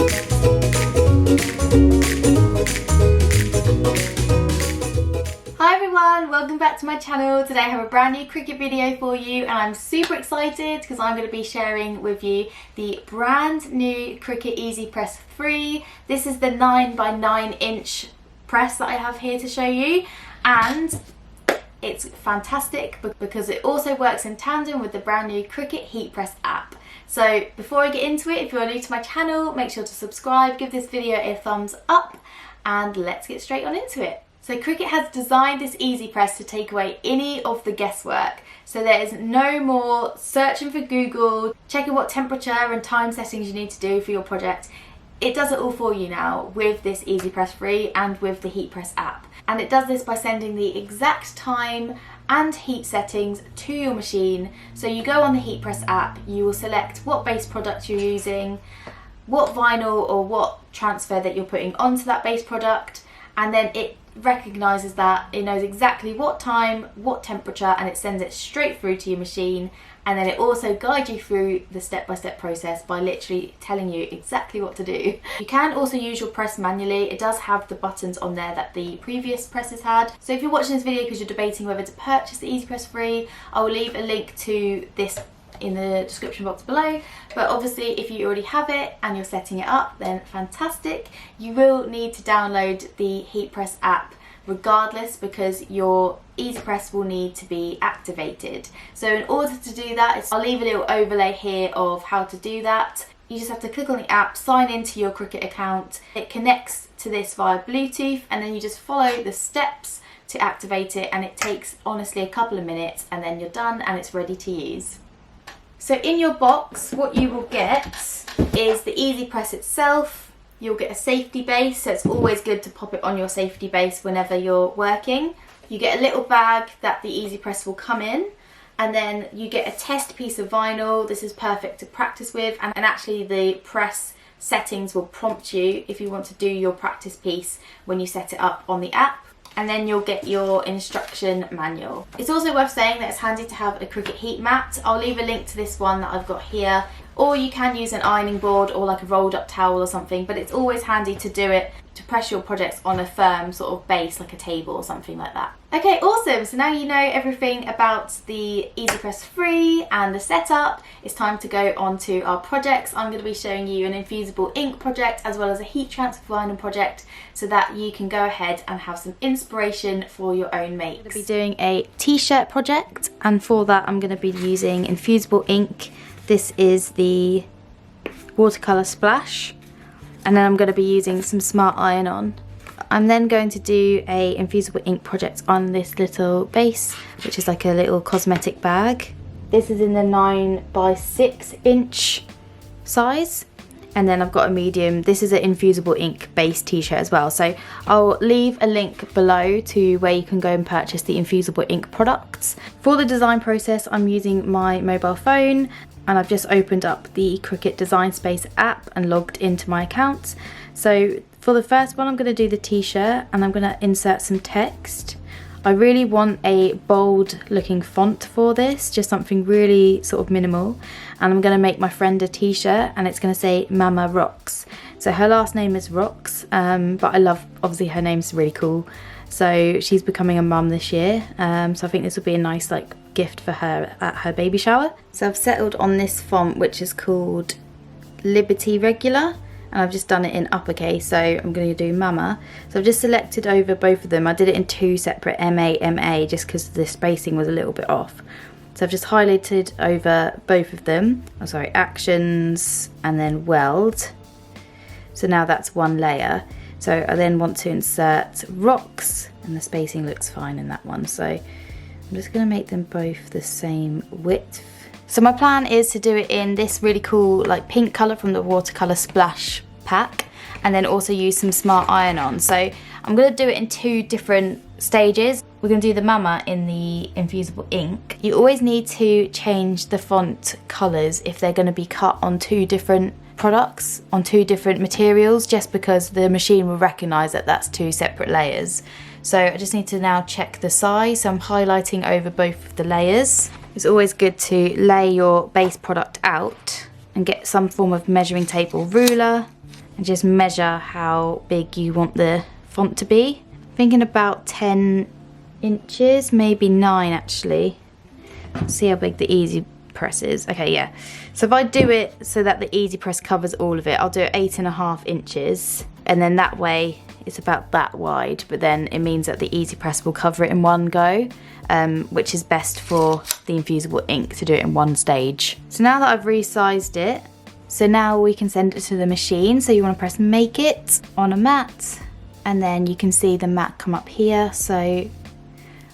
Hi everyone, welcome back to my channel. Today I have a brand new Cricut video for you and I'm super excited because I'm going to be sharing with you the brand new Cricut Easy Press 3. This is the 9x9 inch press that I have here to show you, and it's fantastic because it also works in tandem with the brand new Cricut Heat Press app. So before I get into it, if you're new to my channel, make sure to subscribe, give this video a thumbs up, and let's get straight on into it. So Cricut has designed this Easy Press to take away any of the guesswork. So there is no more searching for Google, checking what temperature and time settings you need to do for your project. It does it all for you now with this Easy Press 3 and with the Heat Press app. And it does this by sending the exact time and heat settings to your machine. So you go on the Heat Press app, you will select what base product you're using, what vinyl or what transfer that you're putting onto that base product, and then it recognises that, it knows exactly what time, what temperature, and it sends it straight through to your machine. And then it also guides you through the step-by-step process by literally telling you exactly what to do. You can also use your press manually. It does have the buttons on there that the previous presses had. So if you're watching this video because you're debating whether to purchase the Easy Press 3, I will leave a link to this in the description box below. But obviously if you already have it and you're setting it up, then fantastic. You will need to download the Heat Press app regardless, because your Easy Press will need to be activated. So in order to do that, I'll leave a little overlay here of how to do that. You just have to click on the app, sign into your Cricut account. It connects to this via Bluetooth, and then you just follow the steps to activate it, and it takes honestly a couple of minutes and then you're done and it's ready to use. So in your box, what you will get is the Easy Press itself. You'll get a safety base, so it's always good to pop it on your safety base whenever you're working. You get a little bag that the Easy Press will come in, and then you get a test piece of vinyl. This is perfect to practice with, and actually the press settings will prompt you if you want to do your practice piece when you set it up on the app. And then you'll get your instruction manual. It's also worth saying that it's handy to have a Cricut heat mat. I'll leave a link to this one that I've got here, or you can use an ironing board or like a rolled up towel or something, but it's always handy to do it to press your projects on a firm sort of base, like a table or something like that. Okay, awesome. So now you know everything about the Easy Press 3 and the setup. It's time to go on to our projects. I'm going to be showing you an infusible ink project as well as a heat transfer vinyl project, so that you can go ahead and have some inspiration for your own makes. I'm going to be doing a t-shirt project, and for that I'm going to be using infusible ink. This is the watercolour splash, and then I'm going to be using some Smart Iron-On. I'm then going to do a infusible ink project on this little base, which is like a little cosmetic bag. This is in the 9x6 inch size, and then I've got a medium. This is an infusible ink base t-shirt as well, so I'll leave a link below to where you can go and purchase the infusible ink products. For the design process, I'm using my mobile phone, and I've just opened up the Cricut Design Space app and logged into my account. So for the first one, I'm going to do the t-shirt, and I'm going to insert some text. I really want a bold looking font for this, just something really sort of minimal. And I'm going to make my friend a t-shirt, and it's going to say Mama Rocks. So her last name is Rocks, but I love, obviously her name's really cool. So she's becoming a mum this year, so I think this will be a nice like gift for her at her baby shower. So I've settled on this font, which is called Liberty Regular, and I've just done it in uppercase, so I'm going to do Mama. So I've just selected over both of them. I did it in two separate MA just because the spacing was a little bit off. So I've just highlighted over both of them. Oh sorry, Actions and then Weld. So now that's one layer. So I then want to insert Rocks, and the spacing looks fine in that one. So I'm just going to make them both the same width. So my plan is to do it in this really cool like pink colour from the watercolour splash pack, and then also use some Smart Iron-On. So I'm going to do it in two different stages. We're going to do the Mama in the infusible ink. You always need to change the font colours if they're going to be cut on two different products, on two different materials, just because the machine will recognise that that's two separate layers. So I just need to now check the size. So I'm highlighting over both of the layers. It's always good to lay your base product out and get some form of measuring tape or ruler and just measure how big you want the font to be. I'm thinking about 10 inches, maybe 9 actually. Let's see how big the EasyPress is. Okay, yeah. So if I do it so that the EasyPress covers all of it, I'll do it 8.5 inches, and then that way it's about that wide, but then it means that the EasyPress will cover it in one go, which is best for the infusible ink to do it in one stage. So now that I've resized it, so now we can send it to the machine. So you want to press make it on a mat, and then you can see the mat come up here. So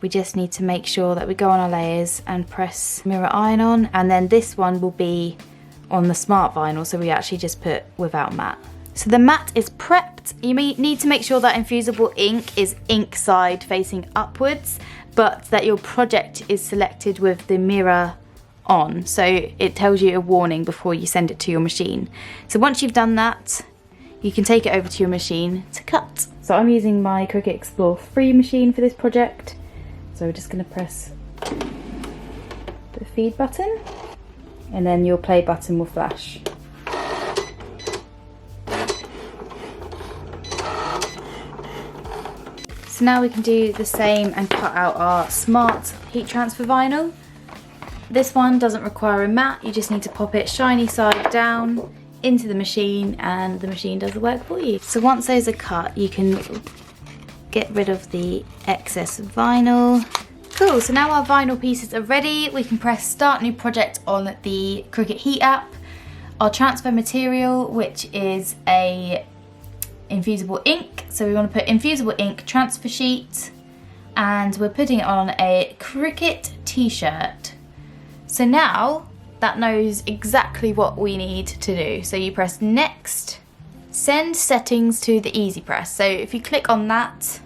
we just need to make sure that we go on our layers and press mirror iron on, and then this one will be on the smart vinyl, so we actually just put without mat. So the mat is prepped. You need to make sure that infusible ink is ink side facing upwards, but that your project is selected with the mirror on, so it tells you a warning before you send it to your machine. So once you've done that, you can take it over to your machine to cut. So I'm using my Cricut Explore 3 machine for this project. So we're just going to press the feed button, and then your play button will flash. So now we can do the same and cut out our smart heat transfer vinyl. This one doesn't require a mat, you just need to pop it shiny side down into the machine and the machine does the work for you. So once those are cut, you can get rid of the excess vinyl. Cool, so now our vinyl pieces are ready. We can press start new project on the Cricut Heat app. Our transfer material, which is a infusible ink. So we want to put infusible ink transfer sheet, and we're putting it on a Cricut t-shirt. So now that knows exactly what we need to do. So you press next, send settings to the EasyPress. So if you click on that,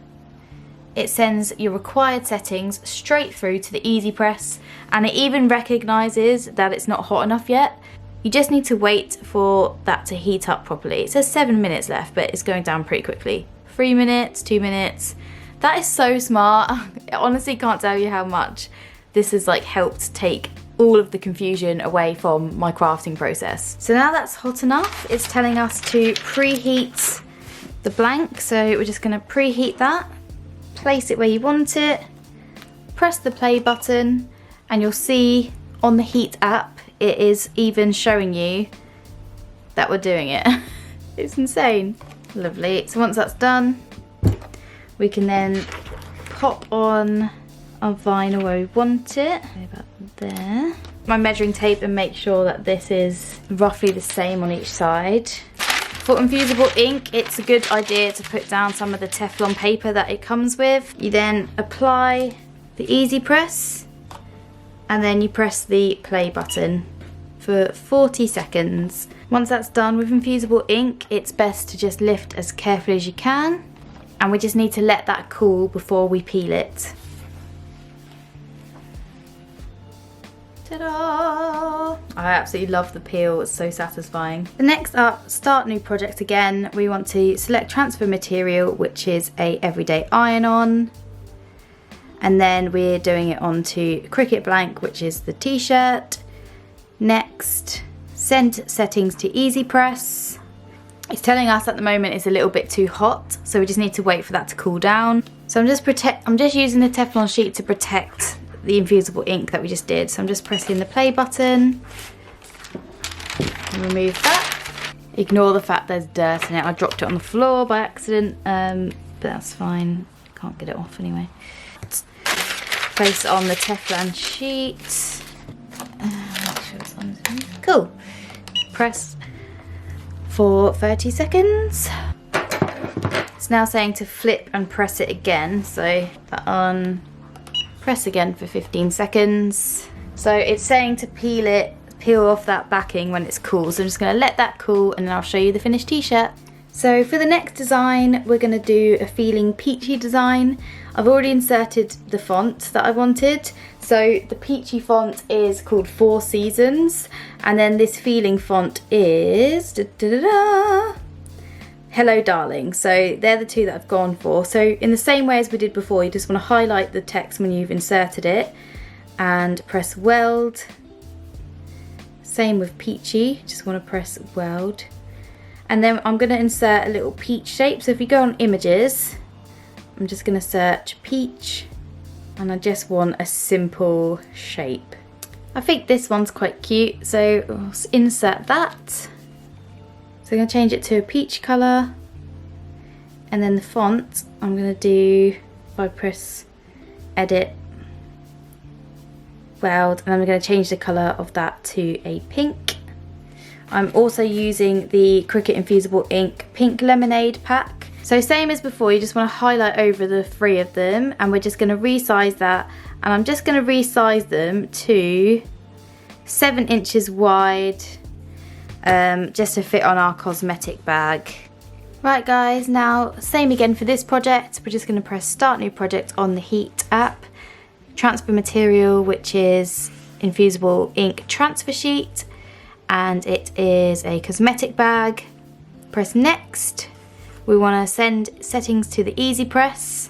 it sends your required settings straight through to the EasyPress, and it even recognizes that it's not hot enough yet. You just need to wait for that to heat up properly. It says 7 minutes left, but it's going down pretty quickly. 3 minutes, 2 minutes. That is so smart. I honestly can't tell you how much this has like helped take all of the confusion away from my crafting process. So now that's hot enough, it's telling us to preheat the blank. So we're just gonna preheat that, place it where you want it, press the play button, and you'll see on the Heat app, it is even showing you that we're doing it. It's insane. Lovely. So once that's done, we can then pop on our vinyl where we want it. About there. My measuring tape, and make sure that this is roughly the same on each side. For infusible ink, it's a good idea to put down some of the Teflon paper that it comes with. You then apply the EasyPress, and then you press the play button for 40 seconds. Once that's done with infusible ink, it's best to just lift as carefully as you can, and we just need to let that cool before we peel it. Ta-da! I absolutely love the peel, it's so satisfying. The next up, start new project again. We want to select transfer material, which is a everyday iron-on, and then we're doing it onto Cricut blank, which is the t-shirt. Next, send settings to EasyPress. It's telling us at the moment it's a little bit too hot, so we just need to wait for that to cool down. So I'm just using the Teflon sheet to protect the infusible ink that we just did. So I'm just pressing the play button and remove that. Ignore the fact there's dirt in it. I dropped it on the floor by accident, but that's fine. Can't get it off anyway. Place it on the Teflon sheet. Make sure it's underneath. Cool. Press for 30 seconds. It's now saying to flip and press it again. So that on, press again for 15 seconds. So it's saying to peel off that backing when it's cool. So I'm just gonna let that cool, and then I'll show you the finished t-shirt. So for the next design, we're gonna do a feeling peachy design. I've already inserted the font that I wanted. So the peachy font is called 4 Seasons, and then this feeling font is Hello Darling. So they're the two that I've gone for. So in the same way as we did before, you just want to highlight the text when you've inserted it and press weld. Same with peachy, just want to press weld. And then I'm going to insert a little peach shape. So if you go on images, I'm just going to search peach, and I just want a simple shape. I think this one's quite cute, so I'll insert that. So I'm going to change it to a peach colour, and then the font I'm going to do, if I press edit, weld, and I'm going to change the colour of that to a pink. I'm also using the Cricut Infusible Ink Pink Lemonade pack. So same as before, you just want to highlight over the 3 of them, and we're just going to resize that, and I'm just going to resize them to 7 inches wide, just to fit on our cosmetic bag. Right guys, now same again for this project. We're just going to press start new project on the Heat app, transfer material, which is Infusible Ink transfer sheet, and it is a cosmetic bag. Press next. We want to send settings to the EasyPress.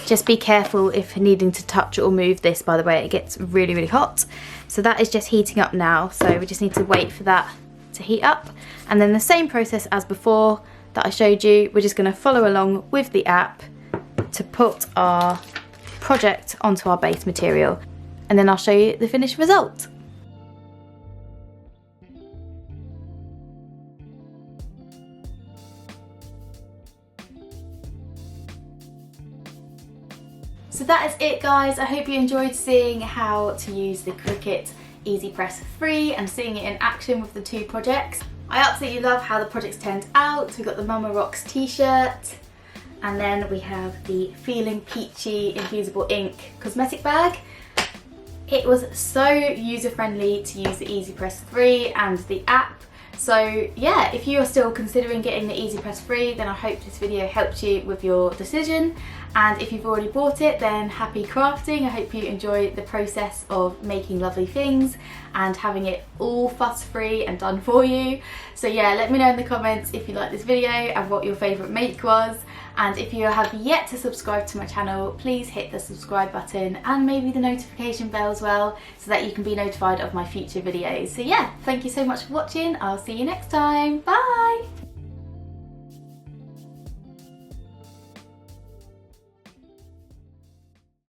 Just be careful if needing to touch or move this, by the way, it gets really, really hot. So that is just heating up now, so we just need to wait for that to heat up. And then the same process as before that I showed you, we're just going to follow along with the app to put our project onto our base material. And then I'll show you the finished result. So that is it guys, I hope you enjoyed seeing how to use the Cricut Easy Press 3 and seeing it in action with the 2 projects. I absolutely love how the projects turned out. We've got the Mama Rocks t-shirt, and then we have the Feeling Peachy Infusible Ink cosmetic bag. It was so user friendly to use the EasyPress 3 and the app. So yeah, if you are still considering getting the EasyPress 3, then I hope this video helped you with your decision. And if you've already bought it, then happy crafting. I hope you enjoy the process of making lovely things and having it all fuss free and done for you. So yeah, let me know in the comments if you like this video and what your favourite make was. And if you have yet to subscribe to my channel, please hit the subscribe button and maybe the notification bell as well, so that you can be notified of my future videos. So yeah, thank you so much for watching. I'll see you next time. Bye!